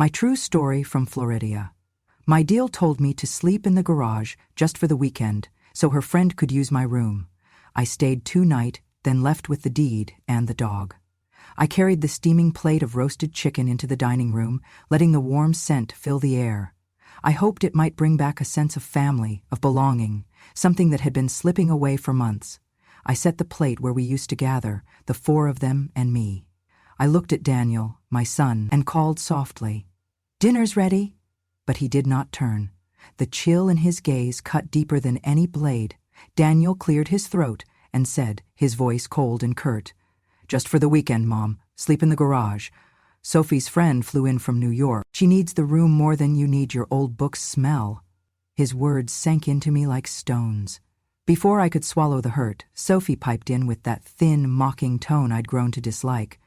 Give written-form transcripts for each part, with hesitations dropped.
My true story from Florida. My DIL told me to sleep in the garage just for the weekend, so her friend could use my room. I stayed 2 nights, then left with the deed and the dog. I carried the steaming plate of roasted chicken into the dining room, letting the warm scent fill the air. I hoped it might bring back a sense of family, of belonging, something that had been slipping away for months. I set the plate where we used to gather, the 4 of them and me. I looked at Daniel, my son, and called softly, "Dinner's ready." But he did not turn. The chill in his gaze cut deeper than any blade. Daniel cleared his throat and said, his voice cold and curt, "Just for the weekend, Mom. Sleep in the garage. Sophie's friend flew in from New York. She needs the room more than you need your old book's smell." His words sank into me like stones. Before I could swallow the hurt, Sophie piped in with that thin, mocking tone I'd grown to dislike.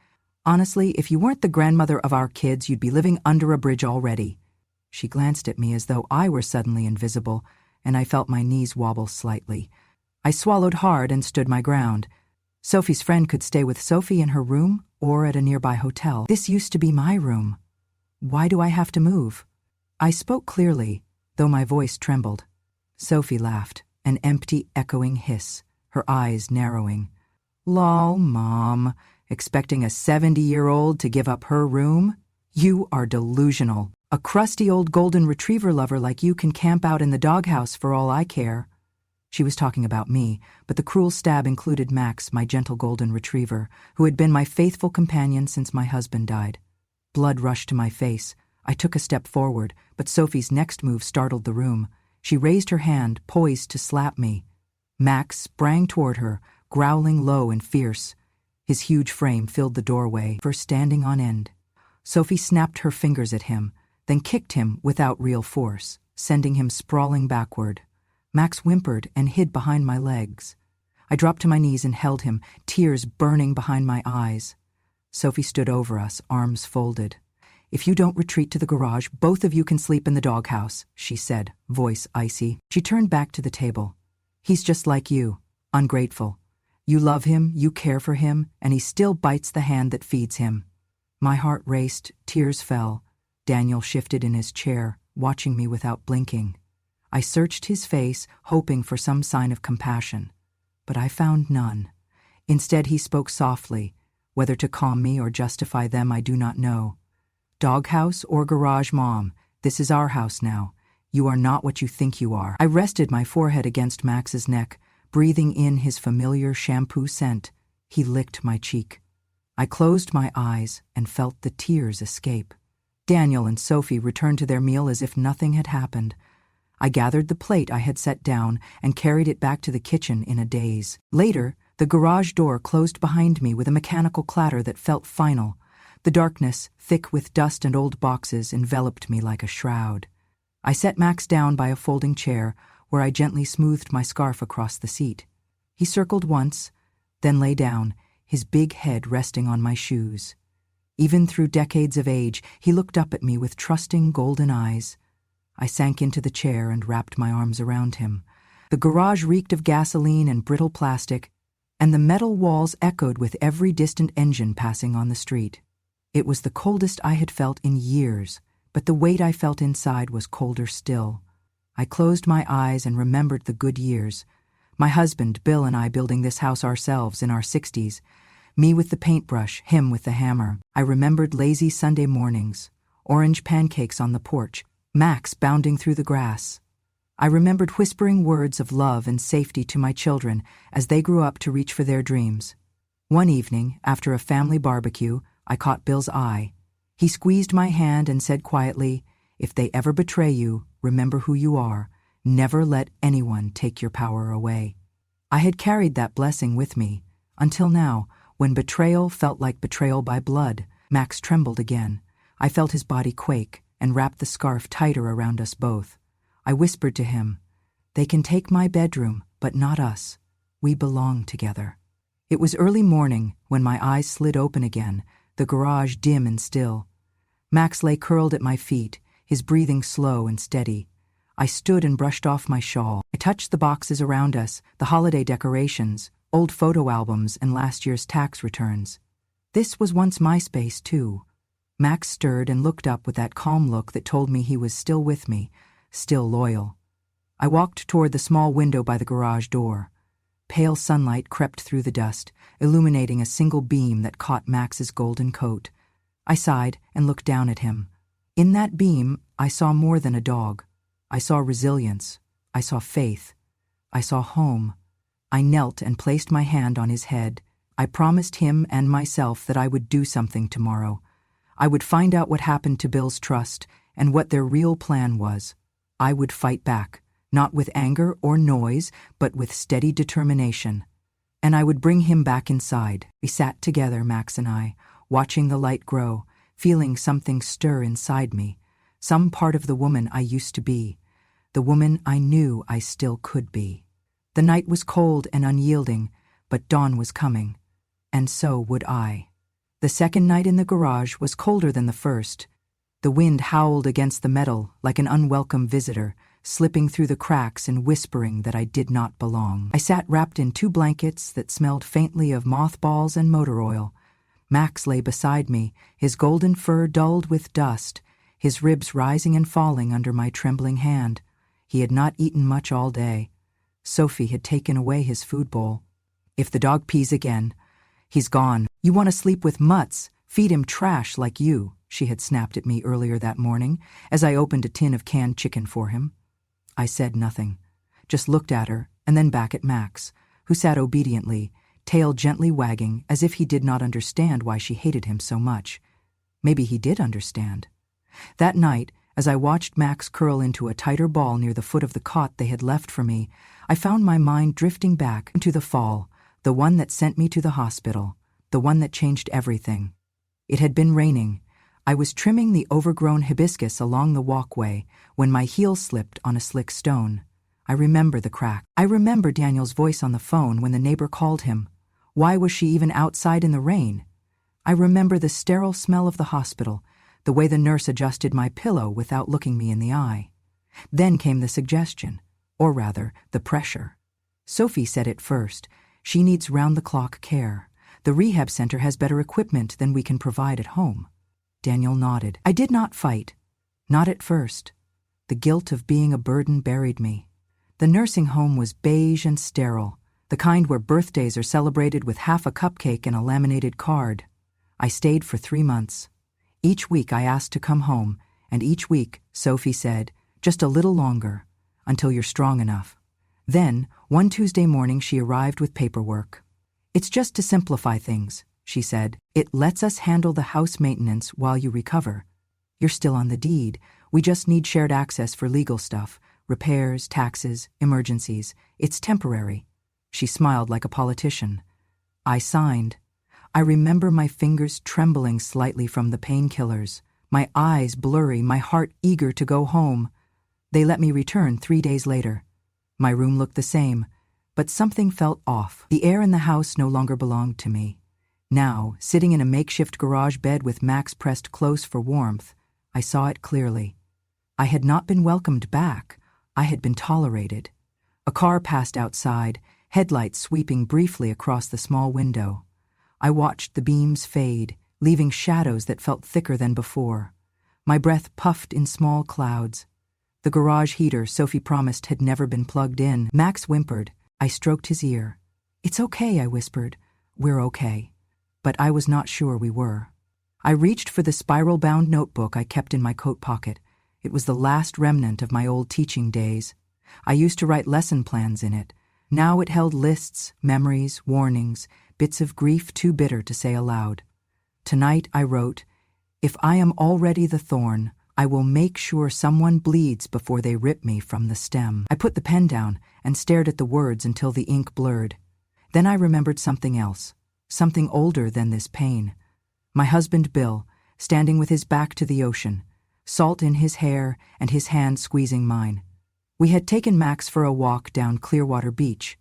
"Honestly, if you weren't the grandmother of our kids, you'd be living under a bridge already." She glanced at me as though I were suddenly invisible, and I felt my knees wobble slightly. I swallowed hard and stood my ground. Sophie's friend could stay with Sophie in her room or at a nearby hotel. This used to be my room. Why do I have to move? I spoke clearly, though my voice trembled. Sophie laughed, an empty, echoing hiss, her eyes narrowing. "Lol, Mom, expecting a 70-year-old to give up her room? You are delusional. A crusty old golden retriever lover like you can camp out in the doghouse for all I care." She was talking about me, but the cruel stab included Max, my gentle golden retriever, who had been my faithful companion since my husband died. Blood rushed to my face. I took a step forward, but Sophie's next move startled the room. She raised her hand, poised to slap me. Max sprang toward her, growling low and fierce. His huge frame filled the doorway, first standing on end. Sophie snapped her fingers at him, then kicked him without real force, sending him sprawling backward. Max whimpered and hid behind my legs. I dropped to my knees and held him, tears burning behind my eyes. Sophie stood over us, arms folded. "If you don't retreat to the garage, both of you can sleep in the doghouse," she said, voice icy. She turned back to the table. "He's just like you, ungrateful. You love him, you care for him, and he still bites the hand that feeds him." My heart raced, tears fell. Daniel shifted in his chair, watching me without blinking. I searched his face, hoping for some sign of compassion, but I found none. Instead, he spoke softly. Whether to calm me or justify them, I do not know. "Doghouse or garage, Mom, this is our house now. You are not what you think you are." I rested my forehead against Max's neck, breathing in his familiar shampoo scent. He licked my cheek. I closed my eyes and felt the tears escape. Daniel and Sophie returned to their meal as if nothing had happened. I gathered the plate I had set down and carried it back to the kitchen in a daze. Later, the garage door closed behind me with a mechanical clatter that felt final. The darkness, thick with dust and old boxes, enveloped me like a shroud. I set Max down by a folding chair, where I gently smoothed my scarf across the seat. He circled once, then lay down, his big head resting on my shoes. Even through decades of age, he looked up at me with trusting golden eyes. I sank into the chair and wrapped my arms around him. The garage reeked of gasoline and brittle plastic, and the metal walls echoed with every distant engine passing on the street. It was the coldest I had felt in years, but the weight I felt inside was colder still. I closed my eyes and remembered the good years. My husband, Bill, and I building this house ourselves in our 60s. Me with the paintbrush, him with the hammer. I remembered lazy Sunday mornings, orange pancakes on the porch, Max bounding through the grass. I remembered whispering words of love and safety to my children as they grew up to reach for their dreams. One evening, after a family barbecue, I caught Bill's eye. He squeezed my hand and said quietly, "If they ever betray you, remember who you are. Never let anyone take your power away." I had carried that blessing with me, until now, when betrayal felt like betrayal by blood. Max trembled again. I felt his body quake and wrapped the scarf tighter around us both. I whispered to him, "They can take my bedroom, but not us. We belong together." It was early morning when my eyes slid open again, the garage dim and still. Max lay curled at my feet, his breathing slow and steady. I stood and brushed off my shawl. I touched the boxes around us, the holiday decorations, old photo albums, and last year's tax returns. This was once my space, too. Max stirred and looked up with that calm look that told me he was still with me, still loyal. I walked toward the small window by the garage door. Pale sunlight crept through the dust, illuminating a single beam that caught Max's golden coat. I sighed and looked down at him. In that beam, I saw more than a dog. I saw resilience. I saw faith. I saw home. I knelt and placed my hand on his head. I promised him and myself that I would do something tomorrow. I would find out what happened to Bill's trust and what their real plan was. I would fight back, not with anger or noise, but with steady determination. And I would bring him back inside. We sat together, Max and I, watching the light grow, feeling something stir inside me, some part of the woman I used to be, the woman I knew I still could be. The night was cold and unyielding, but dawn was coming, and so would I. The second night in the garage was colder than the first. The wind howled against the metal like an unwelcome visitor, slipping through the cracks and whispering that I did not belong. I sat wrapped in 2 blankets that smelled faintly of mothballs and motor oil. Max lay beside me, his golden fur dulled with dust, his ribs rising and falling under my trembling hand. He had not eaten much all day. Sophie had taken away his food bowl. If the dog pees again, he's gone. You want to sleep with mutts, feed him trash like you, she had snapped at me earlier that morning as I opened a tin of canned chicken for him. I said nothing, just looked at her and then back at Max, who sat obediently, tail gently wagging as if he did not understand why she hated him so much. Maybe he did understand. That night, as I watched Max curl into a tighter ball near the foot of the cot they had left for me, I found my mind drifting back into the fall, the one that sent me to the hospital, the one that changed everything. It had been raining. I was trimming the overgrown hibiscus along the walkway when my heel slipped on a slick stone. I remember the crack. I remember Daniel's voice on the phone when the neighbor called him. Why was she even outside in the rain? I remember the sterile smell of the hospital, the way the nurse adjusted my pillow without looking me in the eye. Then came the suggestion, or rather, the pressure. Sophie said it first. She needs round-the-clock care. The rehab center has better equipment than we can provide at home. Daniel nodded. I did not fight. Not at first. The guilt of being a burden buried me. The nursing home was beige and sterile, the kind where birthdays are celebrated with half a cupcake and a laminated card. I stayed for 3 months. Each week I asked to come home, and each week, Sophie said, just a little longer, until you're strong enough. Then, one Tuesday morning she arrived with paperwork. It's just to simplify things, she said. It lets us handle the house maintenance while you recover. You're still on the deed. We just need shared access for legal stuff, repairs, taxes, emergencies. It's temporary. She smiled like a politician. I signed. I remember my fingers trembling slightly from the painkillers, my eyes blurry, my heart eager to go home. They let me return 3 days later. My room looked the same, but something felt off. The air in the house no longer belonged to me. Now, sitting in a makeshift garage bed with Max pressed close for warmth, I saw it clearly. I had not been welcomed back. I had been tolerated. A car passed outside, headlights sweeping briefly across the small window. I watched the beams fade, leaving shadows that felt thicker than before. My breath puffed in small clouds. The garage heater Sophie promised had never been plugged in. Max whimpered. I stroked his ear. It's okay, I whispered. We're okay. But I was not sure we were. I reached for the spiral-bound notebook I kept in my coat pocket. It was the last remnant of my old teaching days. I used to write lesson plans in it. Now it held lists, memories, warnings, bits of grief too bitter to say aloud. Tonight I wrote, if I am already the thorn, I will make sure someone bleeds before they rip me from the stem. I put the pen down and stared at the words until the ink blurred. Then I remembered something else, something older than this pain. My husband Bill, standing with his back to the ocean, salt in his hair and his hand squeezing mine. We had taken Max for a walk down Clearwater Beach.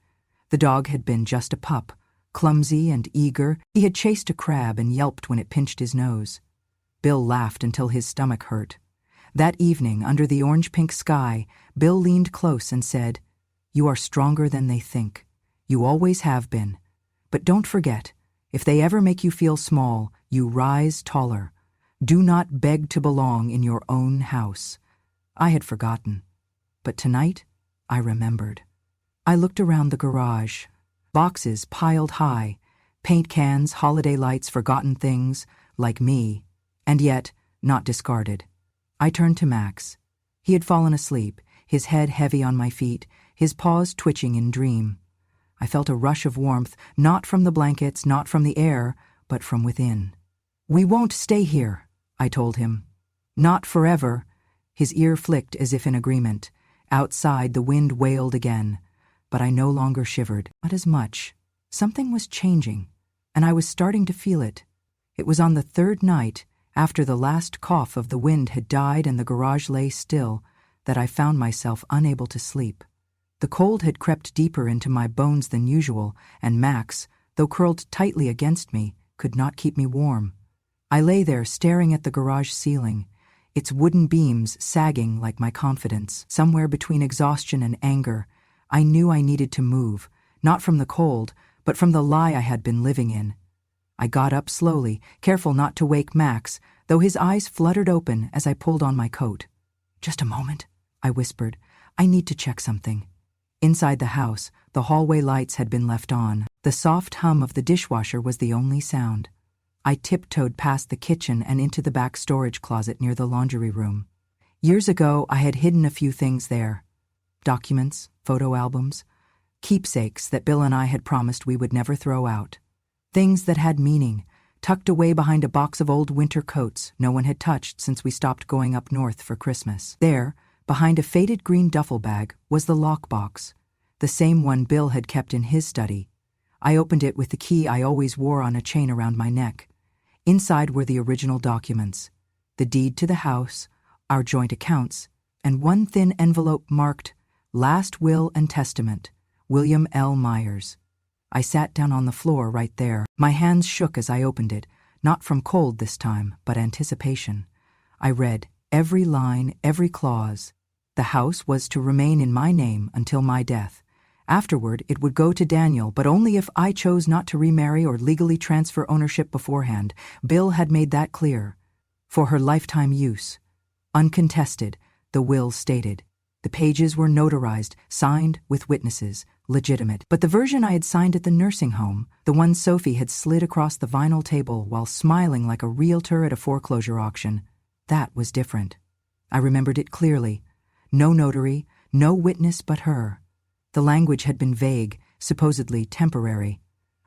The dog had been just a pup, clumsy and eager. He had chased a crab and yelped when it pinched his nose. Bill laughed until his stomach hurt. That evening, under the orange-pink sky, Bill leaned close and said, You are stronger than they think. You always have been. But don't forget, if they ever make you feel small, you rise taller. Do not beg to belong in your own house. I had forgotten. But tonight, I remembered. I looked around the garage. Boxes piled high, paint cans, holiday lights, forgotten things, like me, and yet not discarded. I turned to Max. He had fallen asleep, his head heavy on my feet, his paws twitching in dream. I felt a rush of warmth, not from the blankets, not from the air, but from within. "We won't stay here," I told him. "Not forever." His ear flicked as if in agreement. Outside, the wind wailed again. But I no longer shivered, not as much. Something was changing, and I was starting to feel it. It was on the third night, after the last cough of the wind had died and the garage lay still, that I found myself unable to sleep. The cold had crept deeper into my bones than usual, and Max, though curled tightly against me, could not keep me warm. I lay there staring at the garage ceiling, its wooden beams sagging like my confidence. Somewhere between exhaustion and anger, I knew I needed to move, not from the cold, but from the lie I had been living in. I got up slowly, careful not to wake Max, though his eyes fluttered open as I pulled on my coat. "Just a moment," I whispered. "I need to check something." Inside the house, the hallway lights had been left on. The soft hum of the dishwasher was the only sound. I tiptoed past the kitchen and into the back storage closet near the laundry room. Years ago, I had hidden a few things there. Documents, photo albums, keepsakes that Bill and I had promised we would never throw out. Things that had meaning, tucked away behind a box of old winter coats no one had touched since we stopped going up north for Christmas. There, behind a faded green duffel bag, was the lockbox, the same one Bill had kept in his study. I opened it with the key I always wore on a chain around my neck. Inside were the original documents, the deed to the house, our joint accounts, and one thin envelope marked Last Will and Testament, William L. Myers. I sat down on the floor right there. My hands shook as I opened it, not from cold this time, but anticipation. I read every line, every clause. The house was to remain in my name until my death. Afterward, it would go to Daniel, but only if I chose not to remarry or legally transfer ownership beforehand. Bill had made that clear. For her lifetime use. Uncontested, the will stated. The pages were notarized, signed with witnesses, legitimate. But the version I had signed at the nursing home, the one Sophie had slid across the vinyl table while smiling like a realtor at a foreclosure auction, that was different. I remembered it clearly. No notary, no witness but her. The language had been vague, supposedly temporary.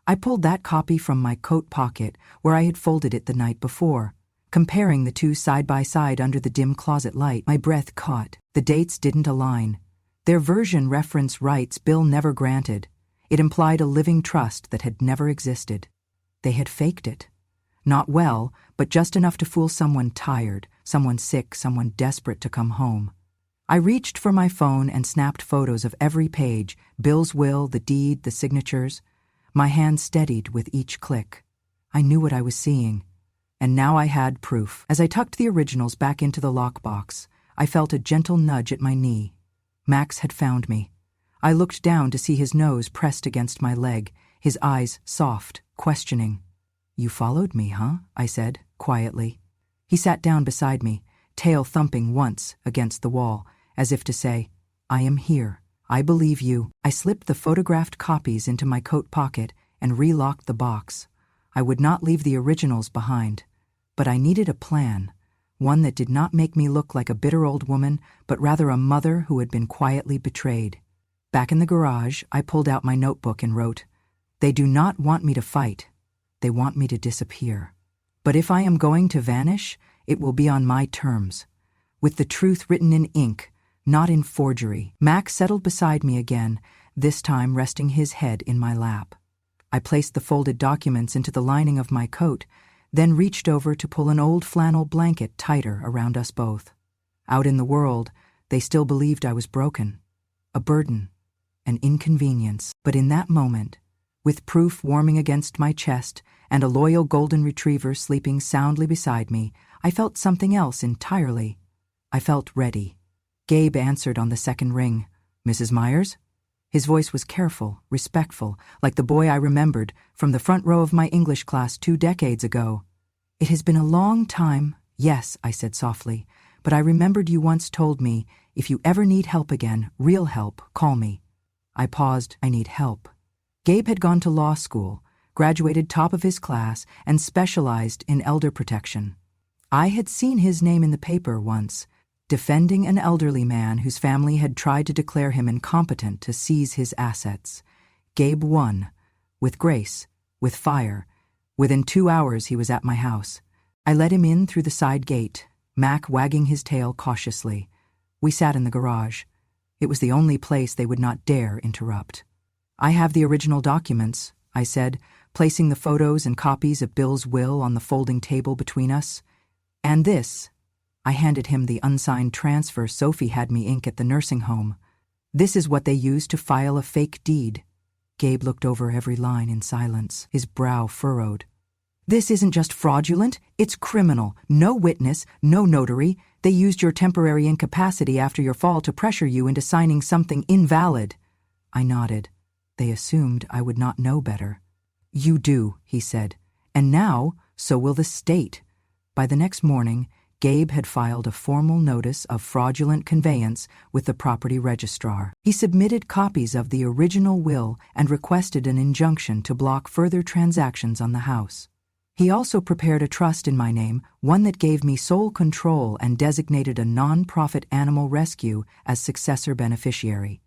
I pulled that copy from my coat pocket where I had folded it the night before. Comparing the two side by side under the dim closet light, my breath caught. The dates didn't align. Their version referenced rights Bill never granted. It implied a living trust that had never existed. They had faked it. Not well, but just enough to fool someone tired, someone sick, someone desperate to come home. I reached for my phone and snapped photos of every page, Bill's will, the deed, the signatures. My hand steadied with each click. I knew what I was seeing. And now I had proof. As I tucked the originals back into the lockbox, I felt a gentle nudge at my knee. Max had found me. I looked down to see his nose pressed against my leg, his eyes soft, questioning. "You followed me, huh?" I said, quietly. He sat down beside me, tail thumping once against the wall, as if to say, "I am here. I believe you." I slipped the photographed copies into my coat pocket and relocked the box. I would not leave the originals behind. But I needed a plan, one that did not make me look like a bitter old woman, but rather a mother who had been quietly betrayed. Back in the garage, I pulled out my notebook and wrote, "They do not want me to fight. They want me to disappear. But if I am going to vanish, it will be on my terms, with the truth written in ink, not in forgery." Max settled beside me again, this time resting his head in my lap. I placed the folded documents into the lining of my coat, then reached over to pull an old flannel blanket tighter around us both. Out in the world, they still believed I was broken, a burden, an inconvenience. But in that moment, with proof warming against my chest and a loyal golden retriever sleeping soundly beside me, I felt something else entirely. I felt ready. Gabe answered on the second ring. "Mrs. Myers?" His voice was careful, respectful, like the boy I remembered from the front row of my English class 2 decades ago. "It has been a long time, Yes, I said softly, but I remembered you once told me, if you ever need help again, real help, call me. I paused. I need help. Gabe had gone to law school, graduated top of his class, and specialized in elder protection. I had seen his name in the paper once, defending an elderly man whose family had tried to declare him incompetent to seize his assets. Gabe won. With grace. With fire. Within 2 hours he was at my house. I let him in through the side gate, Mac wagging his tail cautiously. We sat in the garage. It was the only place they would not dare interrupt. I have the original documents, I said, placing the photos and copies of Bill's will on the folding table between us. And this. I handed him the unsigned transfer Sophie had me ink at the nursing home. This is what they used to file a fake deed. Gabe looked over every line in silence, his brow furrowed. This isn't just fraudulent, it's criminal. No witness, no notary. They used your temporary incapacity after your fall to pressure you into signing something invalid. I nodded. They assumed I would not know better. You do, he said. And now, so will the state. By the next morning, Gabe had filed a formal notice of fraudulent conveyance with the property registrar. He submitted copies of the original will and requested an injunction to block further transactions on the house. He also prepared a trust in my name, one that gave me sole control and designated a non-profit animal rescue as successor beneficiary.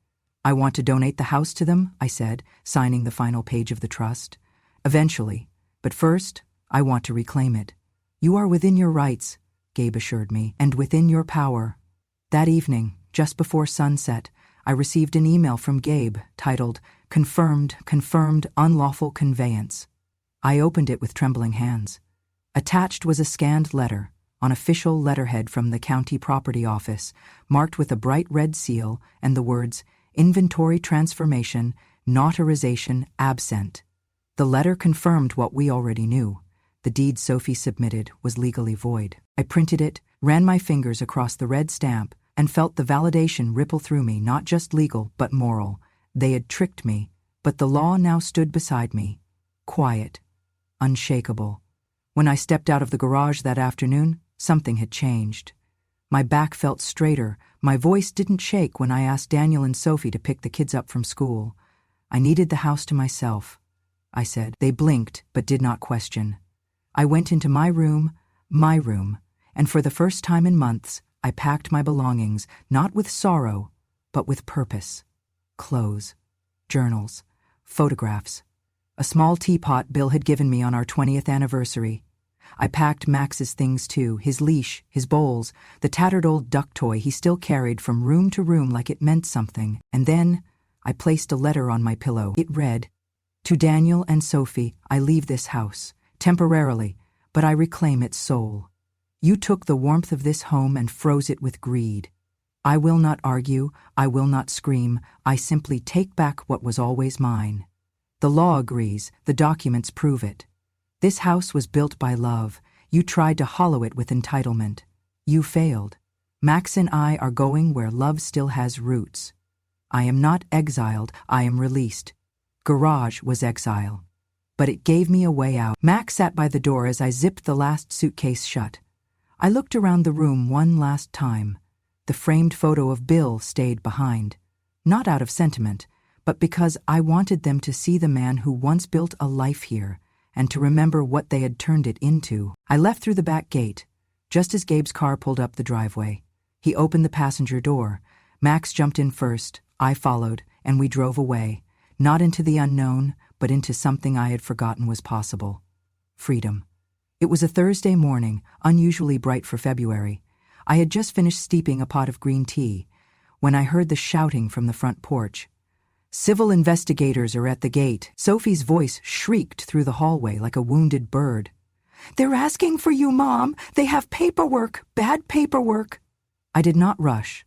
I want to donate the house to them, I said, signing the final page of the trust. Eventually. But first, I want to reclaim it. You are within your rights, Gabe assured me, and within your power. That evening, just before sunset, I received an email from Gabe titled, Confirmed, Unlawful Conveyance. I opened it with trembling hands. Attached was a scanned letter, on official letterhead from the county property office, marked with a bright red seal and the words, Inventory Transformation, Notarization Absent. The letter confirmed what we already knew. The deed Sophie submitted was legally void. I printed it, ran my fingers across the red stamp, and felt the validation ripple through me, not just legal, but moral. They had tricked me, but the law now stood beside me, quiet, unshakable. When I stepped out of the garage that afternoon, something had changed. My back felt straighter, my voice didn't shake when I asked Daniel and Sophie to pick the kids up from school. I needed the house to myself, I said. They blinked, but did not question. I went into my room, and for the first time in months, I packed my belongings, not with sorrow, but with purpose. Clothes, journals, photographs, a small teapot Bill had given me on our 20th anniversary. I packed Max's things too, his leash, his bowls, the tattered old duck toy he still carried from room to room like it meant something. And then I placed a letter on my pillow. It read, To Daniel and Sophie, I leave this house, temporarily, but I reclaim its soul. You took the warmth of this home and froze it with greed. I will not argue, I will not scream, I simply take back what was always mine. The law agrees, the documents prove it. This house was built by love. You tried to hollow it with entitlement. You failed. Max and I are going where love still has roots. I am not exiled, I am released. Garage was exile. But it gave me a way out. Max sat by the door as I zipped the last suitcase shut. I looked around the room one last time. The framed photo of Bill stayed behind. Not out of sentiment, but because I wanted them to see the man who once built a life here, and to remember what they had turned it into. I left through the back gate, just as Gabe's car pulled up the driveway. He opened the passenger door. Max jumped in first, I followed, and we drove away, not into the unknown, but into something I had forgotten was possible. Freedom. It was a Thursday morning, unusually bright for February. I had just finished steeping a pot of green tea, when I heard the shouting from the front porch. Civil investigators are at the gate. Sophie's voice shrieked through the hallway like a wounded bird. They're asking for you, Mom. They have paperwork, bad paperwork. I did not rush.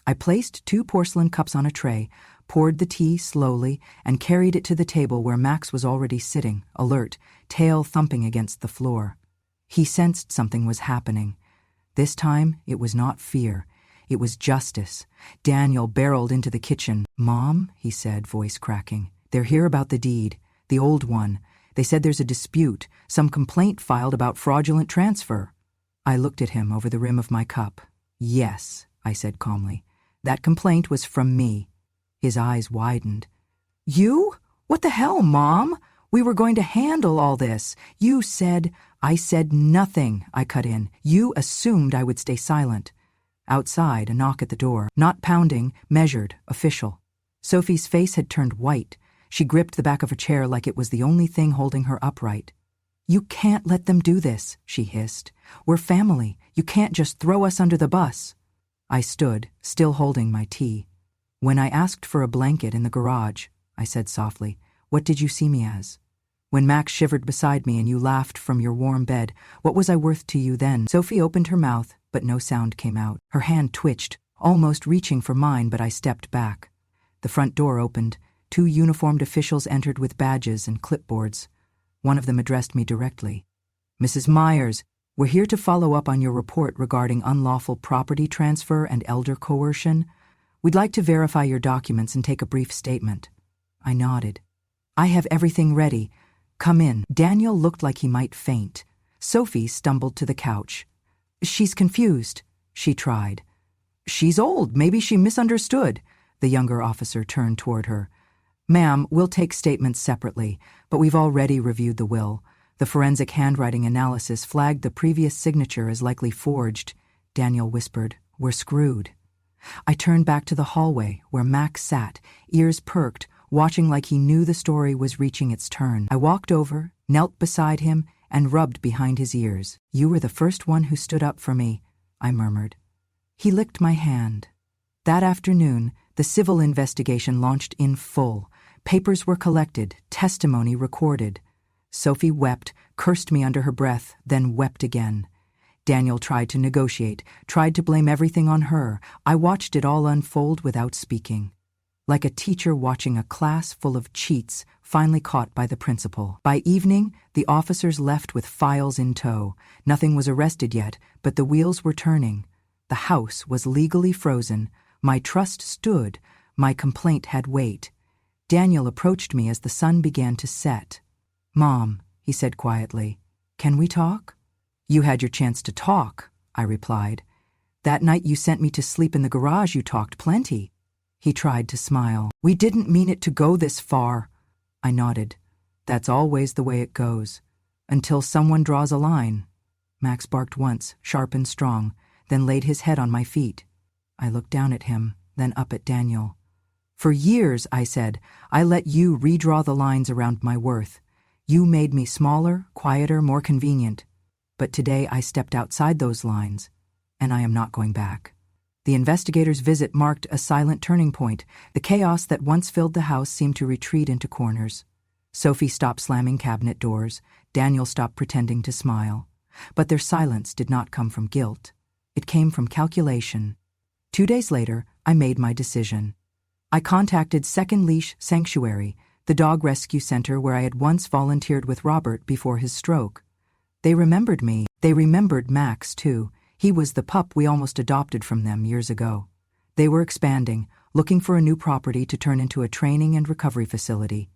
I placed 2 porcelain cups on a tray, poured the tea slowly, and carried it to the table where Max was already sitting, alert, tail thumping against the floor. He sensed something was happening. This time, it was not fear. It was justice. Daniel barreled into the kitchen. Mom, he said, voice cracking. They're here about the deed, the old one. They said there's a dispute, some complaint filed about fraudulent transfer. I looked at him over the rim of my cup. Yes, I said calmly. That complaint was from me. His eyes widened. You? What the hell, Mom? We were going to handle all this. You said— I said nothing, I cut in. You assumed I would stay silent. Outside, a knock at the door. Not pounding, measured, official. Sophie's face had turned white. She gripped the back of her chair like it was the only thing holding her upright. You can't let them do this, she hissed. We're family. You can't just throw us under the bus. I stood, still holding my tea. When I asked for a blanket in the garage, I said softly, what did you see me as? When Max shivered beside me and you laughed from your warm bed, what was I worth to you then? Sophie opened her mouth, but no sound came out. Her hand twitched, almost reaching for mine, but I stepped back. The front door opened. 2 uniformed officials entered with badges and clipboards. One of them addressed me directly. Mrs. Myers, we're here to follow up on your report regarding unlawful property transfer and elder coercion. We'd like to verify your documents and take a brief statement. I nodded. I have everything ready. Come in. Daniel looked like he might faint. Sophie stumbled to the couch. She's confused, she tried. She's old. Maybe she misunderstood. The younger officer turned toward her. Ma'am, we'll take statements separately, but we've already reviewed the will. The forensic handwriting analysis flagged the previous signature as likely forged. Daniel whispered, We're screwed. I turned back to the hallway where Max sat, ears perked, watching like he knew the story was reaching its turn. I walked over, knelt beside him, and rubbed behind his ears. You were the first one who stood up for me, I murmured. He licked my hand. That afternoon, the civil investigation launched in full. Papers were collected, testimony recorded. Sophie wept, cursed me under her breath, then wept again. Daniel tried to negotiate, tried to blame everything on her. I watched it all unfold without speaking. Like a teacher watching a class full of cheats, finally caught by the principal. By evening, the officers left with files in tow. Nothing was arrested yet, but the wheels were turning. The house was legally frozen. My trust stood. My complaint had weight. Daniel approached me as the sun began to set. Mom, he said quietly, can we talk? You had your chance to talk, I replied. That night you sent me to sleep in the garage, you talked plenty. He tried to smile. We didn't mean it to go this far. I nodded. That's always the way it goes. Until someone draws a line. Max barked once, sharp and strong, then laid his head on my feet. I looked down at him, then up at Daniel. For years, I said, I let you redraw the lines around my worth. You made me smaller, quieter, more convenient. But today I stepped outside those lines, and I am not going back. The investigator's visit marked a silent turning point. The chaos that once filled the house seemed to retreat into corners. Sophie stopped slamming cabinet doors. Daniel stopped pretending to smile. But their silence did not come from guilt. It came from calculation. 2 days later, I made my decision. I contacted Second Leash Sanctuary, the dog rescue center where I had once volunteered with Robert before his stroke. They remembered me. They remembered Max, too. He was the pup we almost adopted from them years ago. They were expanding, looking for a new property to turn into a training and recovery facility.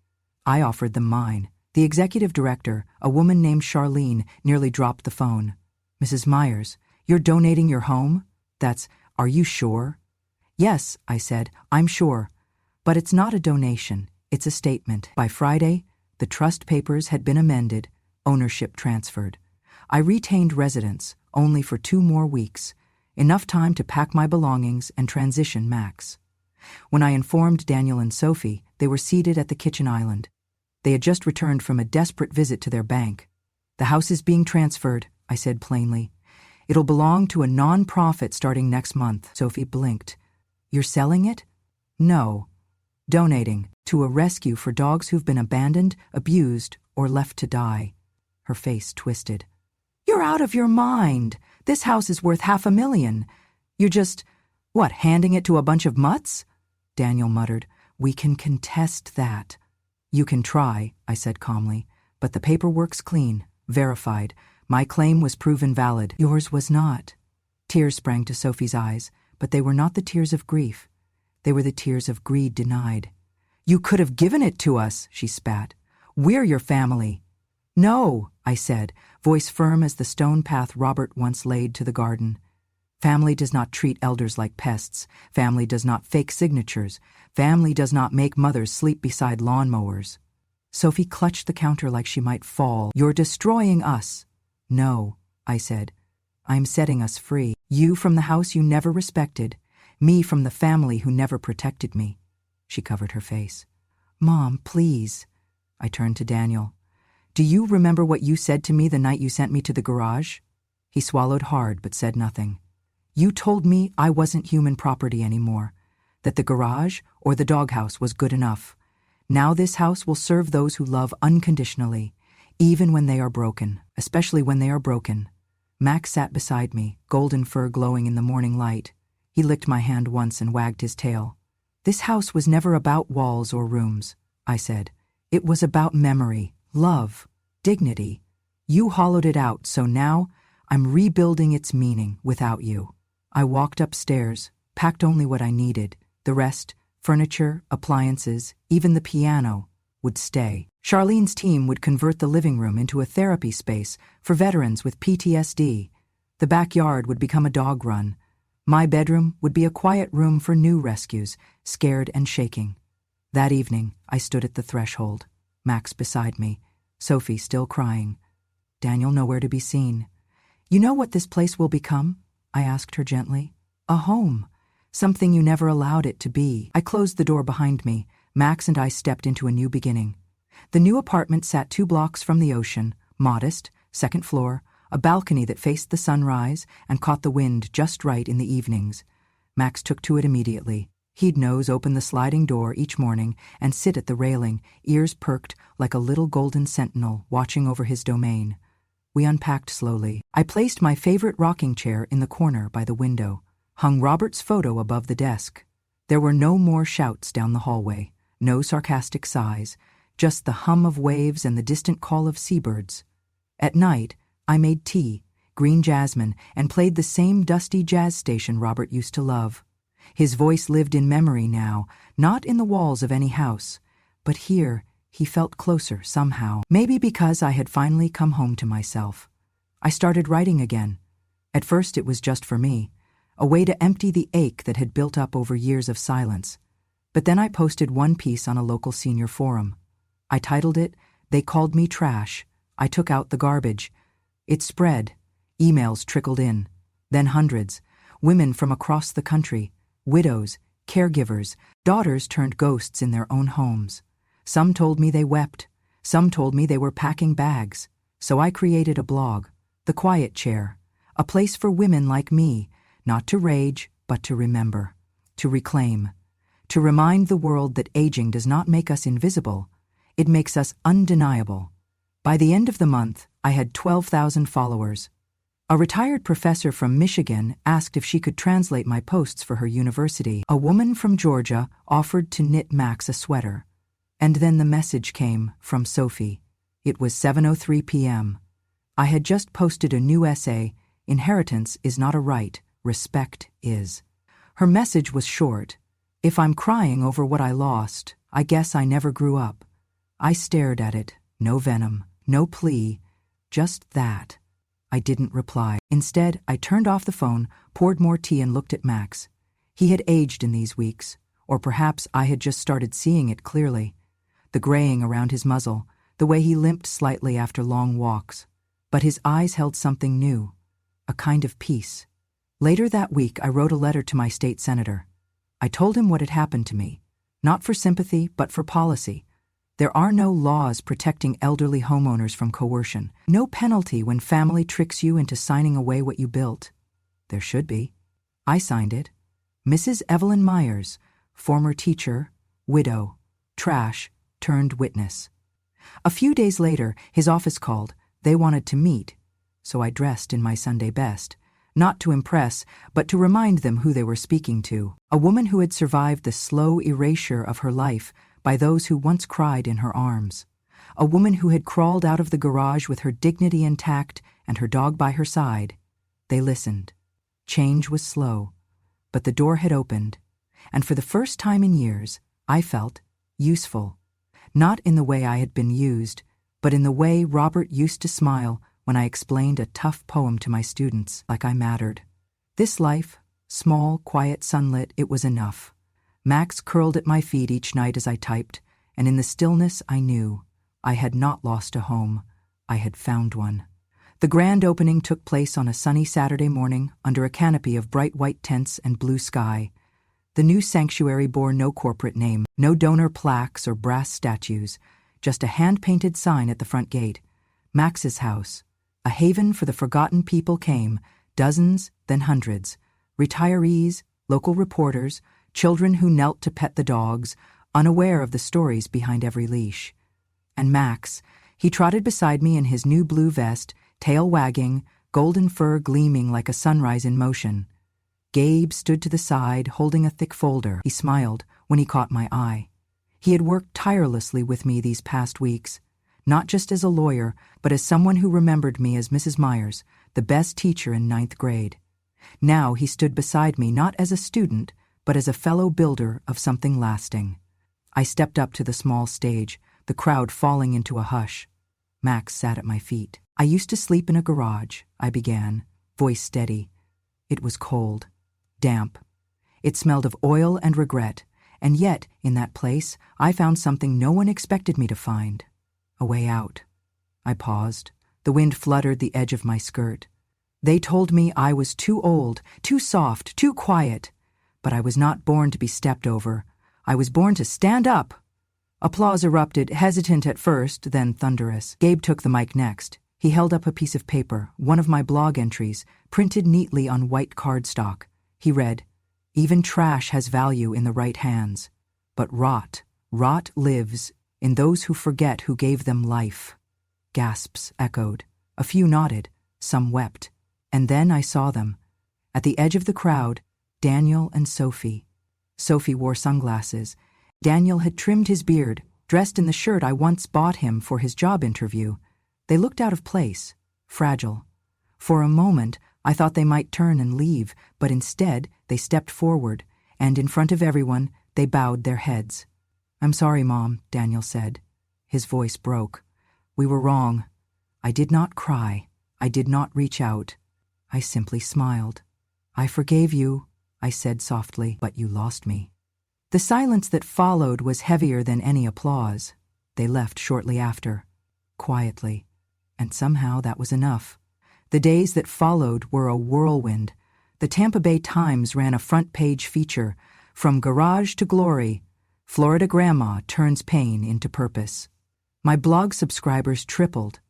I offered them mine. The executive director, a woman named Charlene, nearly dropped the phone. Mrs. Myers, you're donating your home? Are you sure? Yes, I said, I'm sure. But it's not a donation, it's a statement. By Friday, the trust papers had been amended, ownership transferred. I retained residence, only for 2 more weeks, enough time to pack my belongings and transition Max. When I informed Daniel and Sophie, they were seated at the kitchen island. They had just returned from a desperate visit to their bank. The house is being transferred, I said plainly. It'll belong to a non-profit starting next month. Sophie blinked. You're selling it? No. Donating to a rescue for dogs who've been abandoned, abused, or left to die. Her face twisted. You're out of your mind. This house is worth $500,000. You're just, handing it to a bunch of mutts? Daniel muttered. We can contest that. You can try, I said calmly, but the paperwork's clean, verified. My claim was proven valid. Yours was not. Tears sprang to Sophie's eyes, but they were not the tears of grief. They were the tears of greed denied. You could have given it to us, she spat. We're your family. No, I said, voice firm as the stone path Robert once laid to the garden. Family does not treat elders like pests. Family does not fake signatures. Family does not make mothers sleep beside lawnmowers. Sophie clutched the counter like she might fall. You're destroying us. No, I said. I'm setting us free. You from the house you never respected. Me from the family who never protected me. She covered her face. Mom, please. I turned to Daniel. Do you remember what you said to me the night you sent me to the garage? He swallowed hard but said nothing. You told me I wasn't human property anymore, that the garage or the doghouse was good enough. Now this house will serve those who love unconditionally, even when they are broken, especially when they are broken. Max sat beside me, golden fur glowing in the morning light. He licked my hand once and wagged his tail. This house was never about walls or rooms, I said. It was about memory, love, dignity. You hollowed it out, so now I'm rebuilding its meaning without you. I walked upstairs, packed only what I needed. The rest, furniture, appliances, even the piano, would stay. Charlene's team would convert the living room into a therapy space for veterans with PTSD. The backyard would become a dog run. My bedroom would be a quiet room for new rescues, scared and shaking. That evening, I stood at the threshold, Max beside me, Sophie still crying. Daniel nowhere to be seen. You know what this place will become? I asked her gently. A home. Something you never allowed it to be. I closed the door behind me. Max and I stepped into a new beginning. The new apartment sat 2 blocks from the ocean, modest, 2nd floor, a balcony that faced the sunrise and caught the wind just right in the evenings. Max took to it immediately. He'd nose open the sliding door each morning and sit at the railing, ears perked like a little golden sentinel watching over his domain. We unpacked slowly. I placed my favorite rocking chair in the corner by the window, hung Robert's photo above the desk. There were no more shouts down the hallway, no sarcastic sighs, just the hum of waves and the distant call of seabirds. At night, I made tea, green jasmine, and played the same dusty jazz station Robert used to love. His voice lived in memory now, not in the walls of any house, but here he felt closer somehow. Maybe because I had finally come home to myself. I started writing again. At first it was just for me, a way to empty the ache that had built up over years of silence. But then I posted one piece on a local senior forum. I titled it, They Called Me Trash. I took out the garbage. It spread. Emails trickled in. Then hundreds. Women from across the country. Widows, caregivers, daughters turned ghosts in their own homes. Some told me they wept. Some told me they were packing bags. So I created a blog, The Quiet Chair, a place for women like me, not to rage, but to remember, to reclaim, to remind the world that aging does not make us invisible, it makes us undeniable. By the end of the month, I had 12,000 followers. A retired professor from Michigan asked if she could translate my posts for her university. A woman from Georgia offered to knit Max a sweater. And then the message came from Sophie. It was 7:03 p.m. I had just posted a new essay, Inheritance is not a right, respect is. Her message was short. If I'm crying over what I lost, I guess I never grew up. I stared at it, no venom, no plea, just that. I didn't reply. Instead, I turned off the phone, poured more tea and looked at Max. He had aged in these weeks, or perhaps I had just started seeing it clearly. The graying around his muzzle, the way he limped slightly after long walks. But his eyes held something new, a kind of peace. Later that week, I wrote a letter to my state senator. I told him what had happened to me, not for sympathy, but for policy. There are no laws protecting elderly homeowners from coercion, no penalty when family tricks you into signing away what you built. There should be. I signed it. Mrs. Evelyn Myers, former teacher, widow, trash, turned witness. A few days later, his office called. They wanted to meet, so I dressed in my Sunday best, not to impress, but to remind them who they were speaking to, a woman who had survived the slow erasure of her life by those who once cried in her arms, a woman who had crawled out of the garage with her dignity intact and her dog by her side. They listened. Change was slow, but the door had opened, and for the first time in years, I felt useful. Not in the way I had been used, but in the way Robert used to smile when I explained a tough poem to my students, like I mattered. This life, small, quiet, sunlit, it was enough. Max curled at my feet each night as I typed, and in the stillness I knew I had not lost a home. I had found one. The grand opening took place on a sunny Saturday morning under a canopy of bright white tents and blue sky. The new sanctuary bore no corporate name, no donor plaques or brass statues, just a hand-painted sign at the front gate. Max's house, a haven for the forgotten people came, dozens, then hundreds. Retirees, local reporters, children who knelt to pet the dogs, unaware of the stories behind every leash. And Max, he trotted beside me in his new blue vest, tail wagging, golden fur gleaming like a sunrise in motion. Gabe stood to the side, holding a thick folder. He smiled when he caught my eye. He had worked tirelessly with me these past weeks, not just as a lawyer, but as someone who remembered me as Mrs. Myers, the best teacher in 9th grade. Now he stood beside me not as a student, but as a fellow builder of something lasting. I stepped up to the small stage, the crowd falling into a hush. Max sat at my feet. I used to sleep in a garage, I began, voice steady. It was cold, damp. It smelled of oil and regret, and yet, in that place, I found something no one expected me to find. A way out. I paused. The wind fluttered the edge of my skirt. They told me I was too old, too soft, too quiet. But I was not born to be stepped over. I was born to stand up. Applause erupted, hesitant at first, then thunderous. Gabe took the mic next. He held up a piece of paper, one of my blog entries, printed neatly on white cardstock. He read, "Even trash has value in the right hands. But rot lives in those who forget who gave them life." Gasps echoed. A few nodded. Some wept. And then I saw them. At the edge of the crowd, Daniel and Sophie. Sophie wore sunglasses. Daniel had trimmed his beard, dressed in the shirt I once bought him for his job interview. They looked out of place, fragile. For a moment, I thought they might turn and leave, but instead, they stepped forward, and in front of everyone, they bowed their heads. "I'm sorry, Mom," Daniel said. His voice broke. "We were wrong. I did not cry. I did not reach out. I simply smiled. I forgave you," I said softly, "but you lost me." The silence that followed was heavier than any applause. They left shortly after, quietly, and somehow that was enough. The days that followed were a whirlwind. The Tampa Bay Times ran a front-page feature, "From Garage to Glory, Florida Grandma Turns Pain into Purpose." My blog subscribers tripled.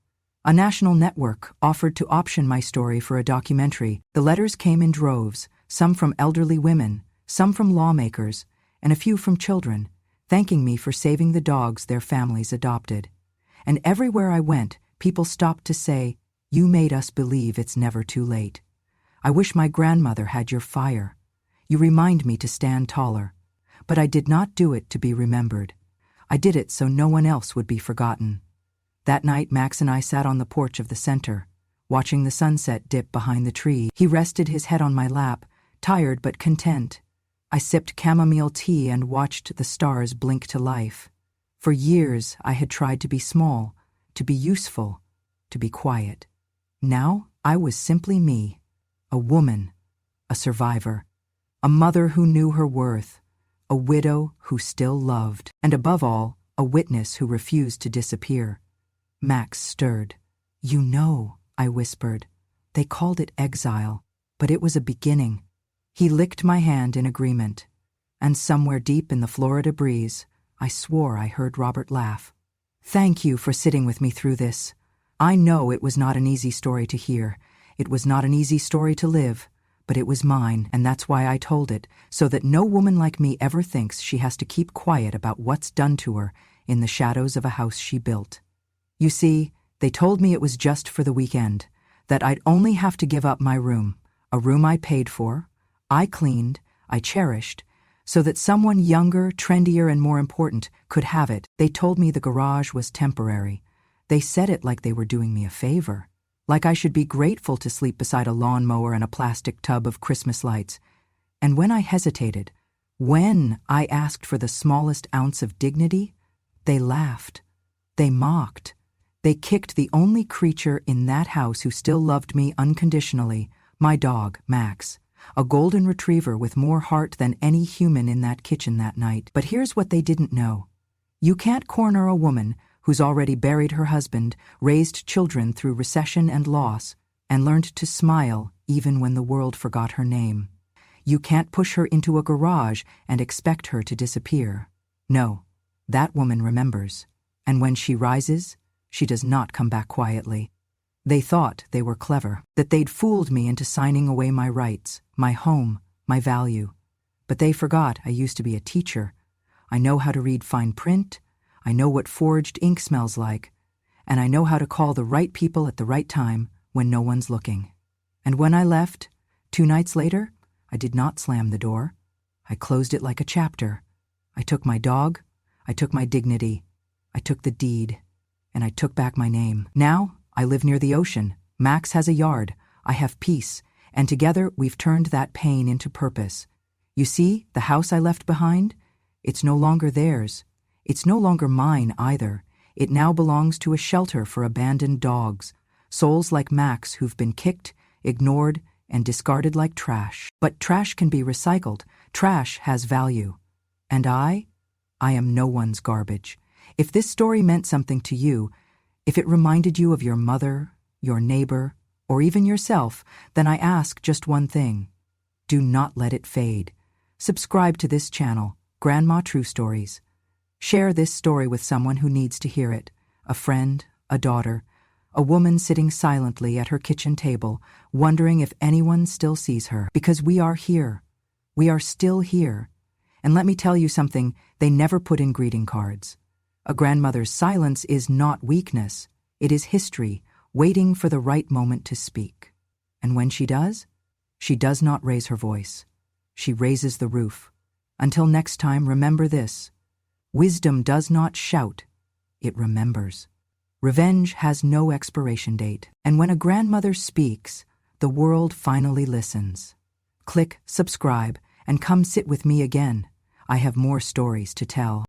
A national network offered to option my story for a documentary. The letters came in droves, some from elderly women, some from lawmakers, and a few from children, thanking me for saving the dogs their families adopted. And everywhere I went, people stopped to say, "You made us believe it's never too late. I wish my grandmother had your fire. You remind me to stand taller." But I did not do it to be remembered. I did it so no one else would be forgotten. That night, Max and I sat on the porch of the center, watching the sunset dip behind the tree. He rested his head on my lap, tired but content. I sipped chamomile tea and watched the stars blink to life. For years, I had tried to be small, to be useful, to be quiet. Now, I was simply me, a woman, a survivor, a mother who knew her worth, a widow who still loved, and above all, a witness who refused to disappear. Max stirred. "You know," I whispered. "They called it exile, but it was a beginning." He licked my hand in agreement. And somewhere deep in the Florida breeze, I swore I heard Robert laugh. "Thank you for sitting with me through this. I know it was not an easy story to hear. It was not an easy story to live, but it was mine, and that's why I told it, so that no woman like me ever thinks she has to keep quiet about what's done to her in the shadows of a house she built. You see, they told me it was just for the weekend, that I'd only have to give up my room, a room I paid for, I cleaned, I cherished, so that someone younger, trendier, and more important could have it. They told me the garage was temporary. They said it like they were doing me a favor, like I should be grateful to sleep beside a lawnmower and a plastic tub of Christmas lights. And when I hesitated, when I asked for the smallest ounce of dignity, they laughed. They mocked. They kicked the only creature in that house who still loved me unconditionally, my dog, Max, a golden retriever with more heart than any human in that kitchen that night. But here's what they didn't know. You can't corner a woman who's already buried her husband, raised children through recession and loss, and learned to smile even when the world forgot her name. You can't push her into a garage and expect her to disappear. No, that woman remembers. And when she rises, she does not come back quietly. They thought they were clever, that they'd fooled me into signing away my rights, my home, my value. But they forgot I used to be a teacher. I know how to read fine print, I know what forged ink smells like, and I know how to call the right people at the right time when no one's looking. And when I left, 2 nights later, I did not slam the door. I closed it like a chapter. I took my dog, I took my dignity, I took the deed, and I took back my name. Now, I live near the ocean. Max has a yard. I have peace, and together we've turned that pain into purpose. You see, the house I left behind? It's no longer theirs. It's no longer mine either. It now belongs to a shelter for abandoned dogs, souls like Max who've been kicked, ignored, and discarded like trash. But trash can be recycled. Trash has value. And I am no one's garbage. If this story meant something to you, if it reminded you of your mother, your neighbor, or even yourself, then I ask just one thing. Do not let it fade. Subscribe to this channel, Grandma True Stories. Share this story with someone who needs to hear it, a friend, a daughter, a woman sitting silently at her kitchen table, wondering if anyone still sees her. Because we are here. We are still here. And let me tell you something they never put in greeting cards. A grandmother's silence is not weakness. It is history, waiting for the right moment to speak. And when she does not raise her voice. She raises the roof. Until next time, remember this. Wisdom does not shout, it remembers. Revenge has no expiration date, and when a grandmother speaks, the world finally listens. Click subscribe and come sit with me again. I have more stories to tell.